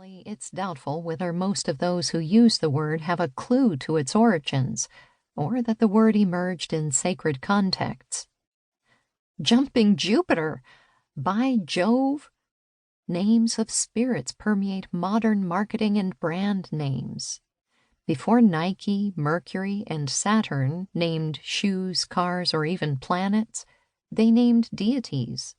It's doubtful whether most of those who use the word have a clue to its origins, or that the word emerged in sacred contexts. Jumping Jupiter! By Jove! Names of spirits permeate modern marketing and brand names. Before Nike, Mercury, and Saturn named shoes, cars, or even planets, they named deities.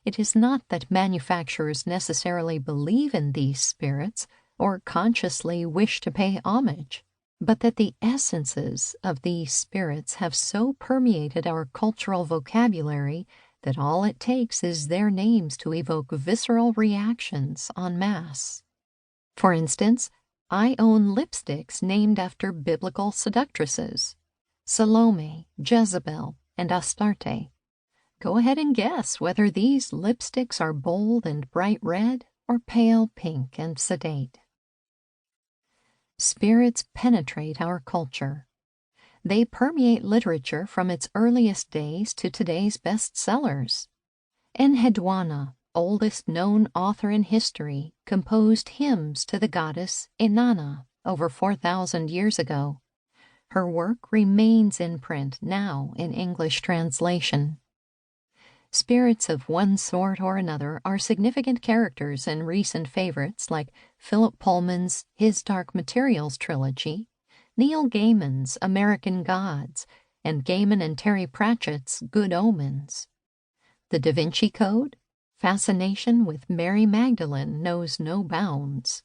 It is not that manufacturers necessarily believe in these spirits or consciously wish to pay homage, but that the essences of these spirits have so permeated our cultural vocabulary that all it takes is their names to evoke visceral reactions en masse. For instance, I own lipsticks named after biblical seductresses, Salome, Jezebel, and Astarte. Go ahead and guess whether these lipsticks are bold and bright red or pale pink and sedate. Spirits penetrate our culture. They permeate literature from its earliest days to today's bestsellers. Enheduanna, oldest known author in history, composed hymns to the goddess Inanna over 4,000 years ago. Her work remains in print now in English translation. Spirits of one sort or another are significant characters in recent favorites like Philip Pullman's His Dark Materials trilogy, Neil Gaiman's American Gods, and Gaiman and Terry Pratchett's Good Omens. The Da Vinci Code? Fascination with Mary Magdalene knows no bounds.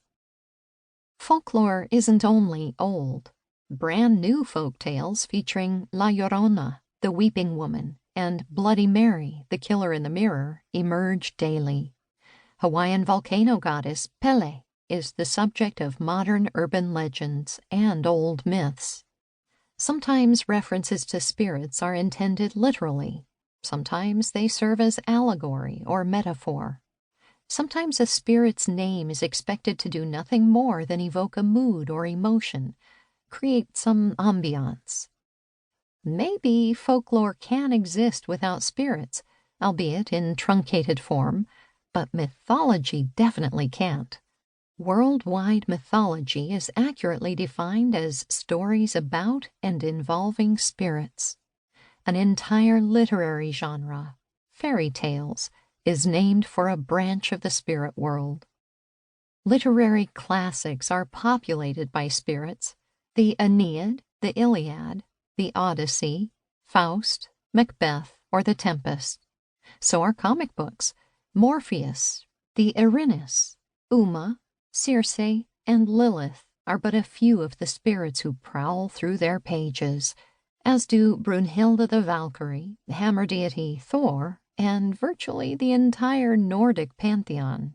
Folklore isn't only old. Brand new folk tales featuring La Llorona, the Weeping Woman, and Bloody Mary, the Killer in the Mirror, emerge daily. Hawaiian volcano goddess Pele is the subject of modern urban legends and old myths. Sometimes references to spirits are intended literally. Sometimes they serve as allegory or metaphor. Sometimes a spirit's name is expected to do nothing more than evoke a mood or emotion, create some ambiance. Maybe folklore can exist without spirits, albeit in truncated form, but mythology definitely can't. Worldwide mythology is accurately defined as stories about and involving spirits. An entire literary genre, fairy tales, is named for a branch of the spirit world. Literary classics are populated by spirits: the Aeneid, the Iliad, the Odyssey, Faust, Macbeth, or the Tempest. So are comic books. Morpheus, the Erinnys, Uma, Circe, and Lilith are but a few of the spirits who prowl through their pages, as do Brunhilde the Valkyrie, the hammer deity Thor, and virtually the entire Nordic pantheon.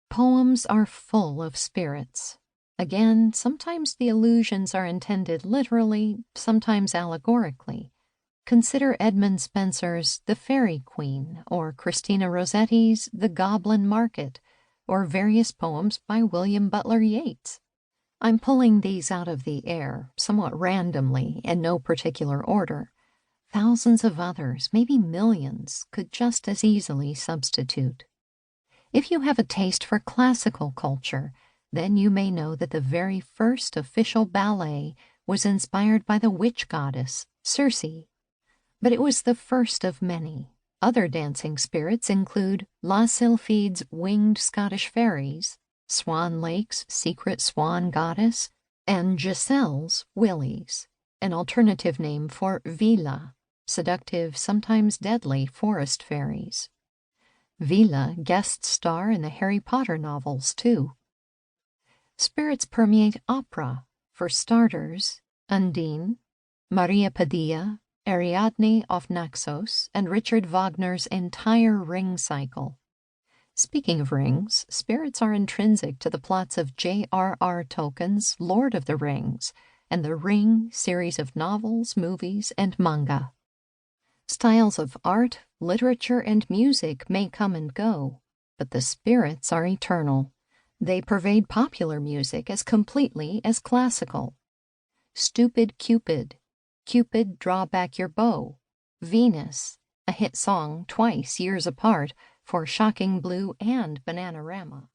Poems are full of spirits. Again, sometimes the allusions are intended literally, sometimes allegorically. Consider Edmund Spenser's The Fairy Queen, or Christina Rossetti's The Goblin Market, or various poems by William Butler Yeats. I'm pulling these out of the air, somewhat randomly, in no particular order. Thousands of others, maybe millions, could just as easily substitute. If you have a taste for classical culture, then you may know that the very first official ballet was inspired by the witch goddess, Circe. But it was the first of many. Other dancing spirits include La Sylphide's winged Scottish fairies, Swan Lake's secret swan goddess, and Giselle's willies, an alternative name for Vila, seductive, sometimes deadly forest fairies. Vila guest star in the Harry Potter novels, too. Spirits permeate opera. For starters, Undine, Maria Padilla, Ariadne of Naxos, and Richard Wagner's entire Ring cycle. Speaking of rings, spirits are intrinsic to the plots of J.R.R. Tolkien's Lord of the Rings and the Ring series of novels, movies, and manga. Styles of art, literature, and music may come and go, but the spirits are eternal. They pervade popular music as completely as classical. Stupid Cupid, Cupid Draw Back Your Bow, Venus, a hit song twice years apart for Shocking Blue and Bananarama.